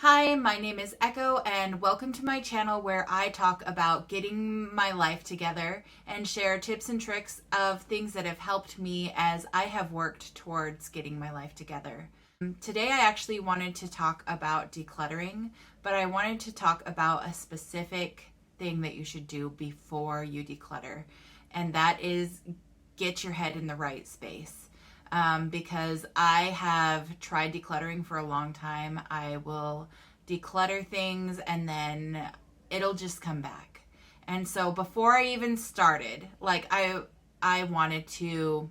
Hi, my name is Echo, and welcome to my channel where I talk about getting my life together and share tips and tricks of things that have helped me as I have worked towards getting my life together. Today, I actually wanted to talk about decluttering, but I wanted to talk about a specific thing that you should do before you declutter, and that is get your head in the right space. Because I have tried decluttering for a long time. I will declutter things and then it'll just come back. And so before I even started, I wanted to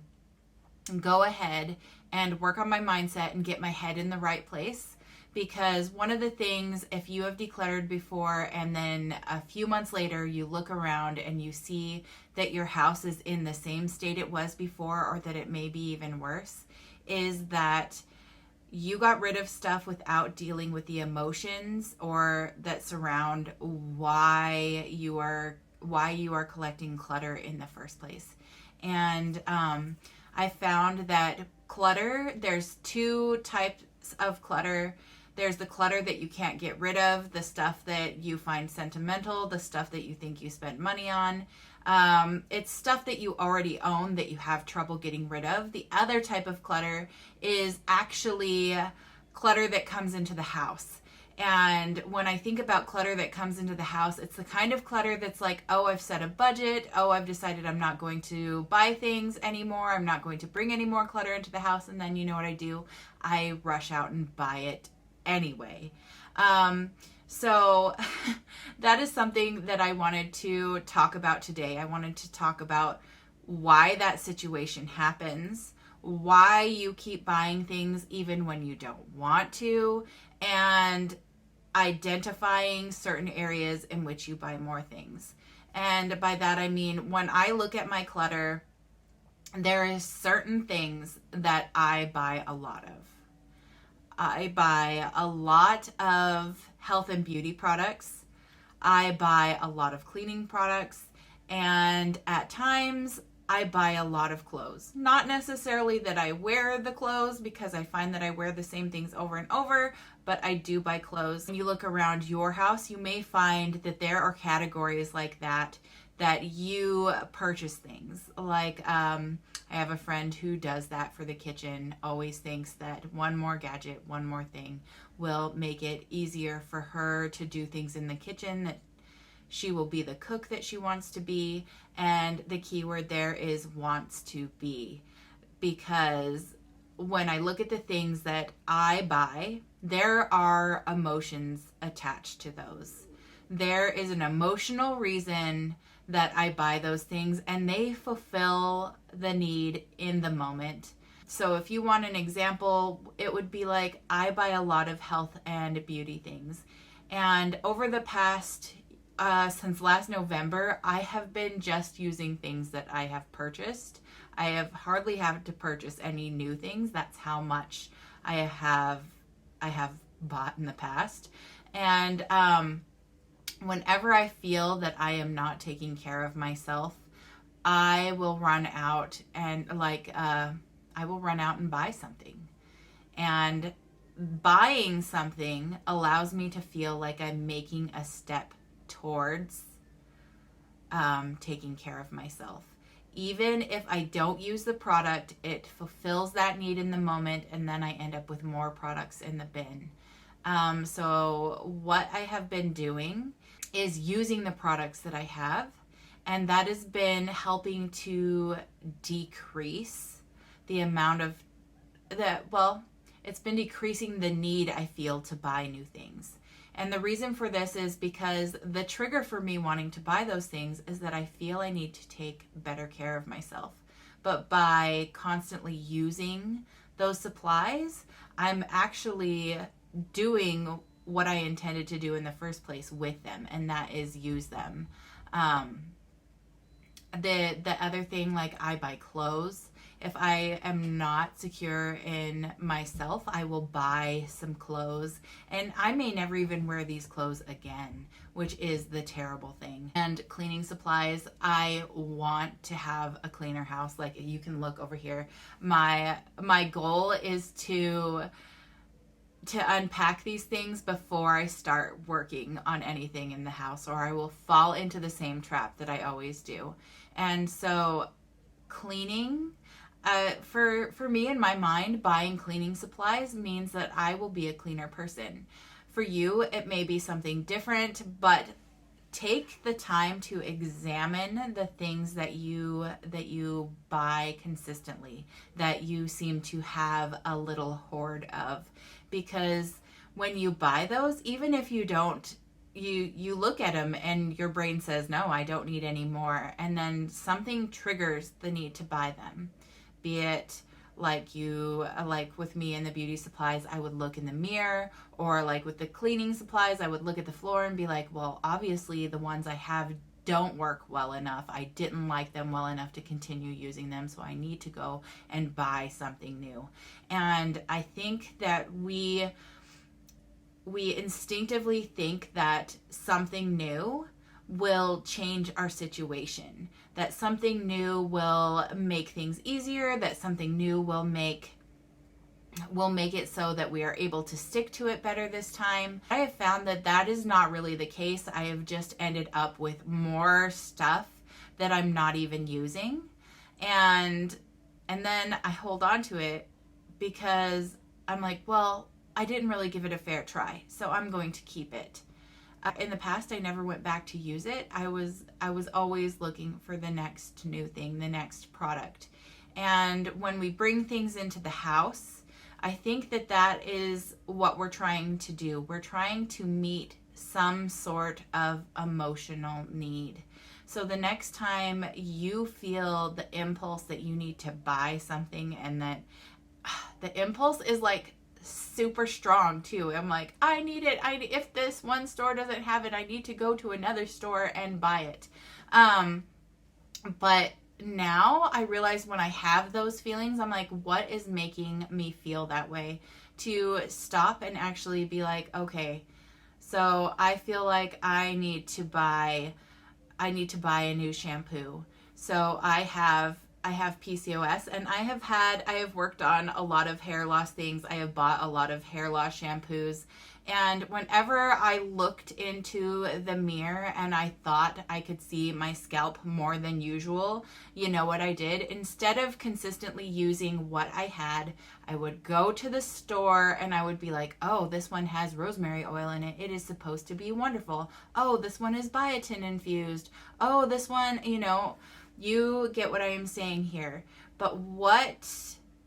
go ahead and work on my mindset and get my head in the right place. Because one of the things, if you have decluttered before and then a few months later you look around and you see that your house is in the same state it was before, or that it may be even worse, is that you got rid of stuff without dealing with the emotions or that surround why you are collecting clutter in the first place. And I found that clutter, there's two types of clutter. There's the clutter that you can't get rid of, the stuff that you find sentimental, the stuff that you think you spent money on. It's stuff that you already own that you have trouble getting rid of. The other type of clutter is actually clutter that comes into the house. And when I think about clutter that comes into the house, it's the kind of clutter that's like, oh, I've set a budget. Oh, I've decided I'm not going to buy things anymore. I'm not going to bring any more clutter into the house. And then you know what I do? I rush out and buy it anyway. So that is something that I wanted to talk about today. I wanted to talk about why that situation happens, why you keep buying things even when you don't want to, and identifying certain areas in which you buy more things. And by that I mean, when I look at my clutter, there is certain things that I buy a lot of. I buy a lot of health and beauty products. I buy a lot of cleaning products. And at times, I buy a lot of clothes. Not necessarily that I wear the clothes, because I find that I wear the same things over and over, but I do buy clothes. When you look around your house, you may find that there are categories like that you purchase things. I have a friend who does that for the kitchen, always thinks that one more gadget, one more thing will make it easier for her to do things in the kitchen, that she will be the cook that she wants to be. And the key word there is wants to be. Because when I look at the things that I buy, there are emotions attached to those. There is an emotional reason that I buy those things, and they fulfill the need in the moment. So if you want an example, it would be like, I buy a lot of health and beauty things. And over the past, since last November, I have been just using things that I have purchased. I have hardly had to purchase any new things. That's how much I have bought in the past. And whenever I feel that I am not taking care of myself, I will run out and buy something. And buying something allows me to feel like I'm making a step towards taking care of myself. Even if I don't use the product, it fulfills that need in the moment, and then I end up with more products in the bin. So what I have been doing is using the products that I have, and that has been helping to decrease the amount of it's been decreasing the need I feel to buy new things. And the reason for this is because the trigger for me wanting to buy those things is that I feel I need to take better care of myself. But by constantly using those supplies, I'm actually doing what I intended to do in the first place with them, and that is use them. The other thing, like, I buy clothes. If I am not secure in myself, I will buy some clothes, and I may never even wear these clothes again, which is the terrible thing. And cleaning supplies, I want to have a cleaner house. Like, you can look over here. My goal is to to unpack these things before I start working on anything in the house, or I will fall into the same trap that I always do. And so cleaning, for me in my mind, buying cleaning supplies means that I will be a cleaner person. For you, it may be something different, but take the time to examine the things that you buy consistently, that you seem to have a little hoard of. Because when you buy those, even if you don't, you look at them and your brain says, no, I don't need any more, and then something triggers the need to buy them. Be it like with me in the beauty supplies, I would look in the mirror, or like with the cleaning supplies, I would look at the floor and be like, well, obviously the ones I have don't work well enough. I didn't like them well enough to continue using them, so I need to go and buy something new. And I think that we instinctively think that something new will change our situation, that something new will make things easier, that something new will make it so that we are able to stick to it better this time. I have found that that is not really the case. I have just ended up with more stuff that I'm not even using. And then I hold on to it because I'm like, well, I didn't really give it a fair try, so I'm going to keep it. In the past, I never went back to use it. I was always looking for the next new thing, the next product. And when we bring things into the house, I think that is what we're trying to do. We're trying to meet some sort of emotional need. So the next time you feel the impulse that you need to buy something, and that the impulse is like super strong too. I'm like, I need it. If this one store doesn't have it, I need to go to another store and buy it. But now I realize when I have those feelings, I'm like, what is making me feel that way? To stop and actually be like, okay, so I feel like I need to buy a new shampoo. So I have PCOS, and I have worked on a lot of hair loss things. I have bought a lot of hair loss shampoos. And whenever I looked into the mirror and I thought I could see my scalp more than usual, you know what I did? Instead of consistently using what I had, I would go to the store and I would be like, oh, this one has rosemary oil in it. It is supposed to be wonderful. Oh, this one is biotin infused. Oh, this one, you get what I am saying here. But what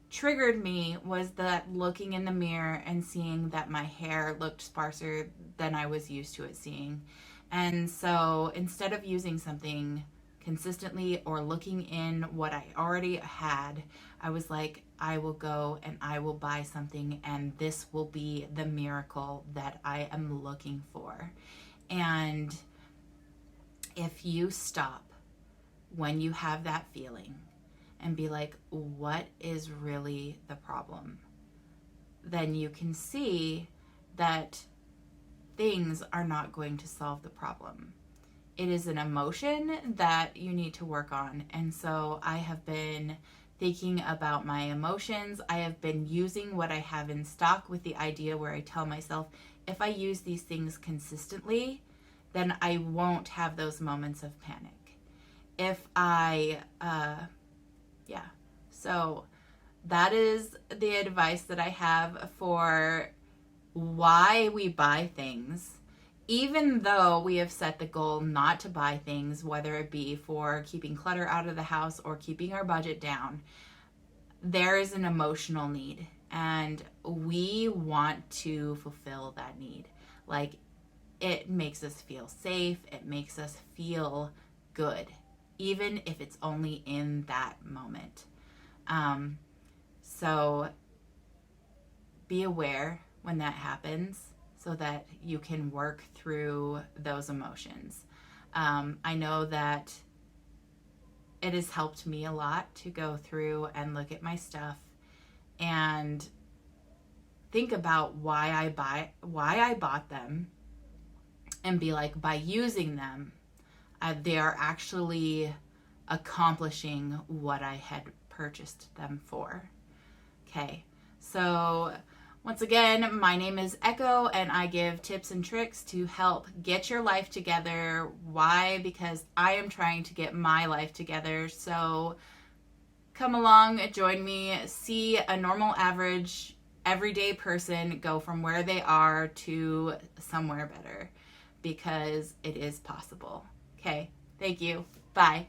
triggered me was that looking in the mirror and seeing that my hair looked sparser than I was used to it seeing. And so instead of using something consistently or looking in what I already had, I was like, I will go and I will buy something, and this will be the miracle that I am looking for. And if you stop when you have that feeling and be like, what is really the problem? Then you can see that things are not going to solve the problem. It is an emotion that you need to work on. And so I have been thinking about my emotions. I have been using what I have in stock with the idea where I tell myself, if I use these things consistently, then I won't have those moments of panic. If I, so that is the advice that I have for why we buy things. Even though we have set the goal not to buy things, whether it be for keeping clutter out of the house or keeping our budget down, there is an emotional need, and we want to fulfill that need. Like, it makes us feel safe. It makes us feel good, even if it's only in that moment. So be aware when that happens so that you can work through those emotions. I know that it has helped me a lot to go through and look at my stuff and think about why I bought them, and be like, by using them, they are actually accomplishing what I had purchased them for. Okay, so Once again, my name is Echo, and I give tips and tricks to help get your life together. Why? Because I am trying to get my life together. So come along, join me, see a normal, average, everyday person go from where they are to somewhere better, because it is possible. Okay, thank you. Bye.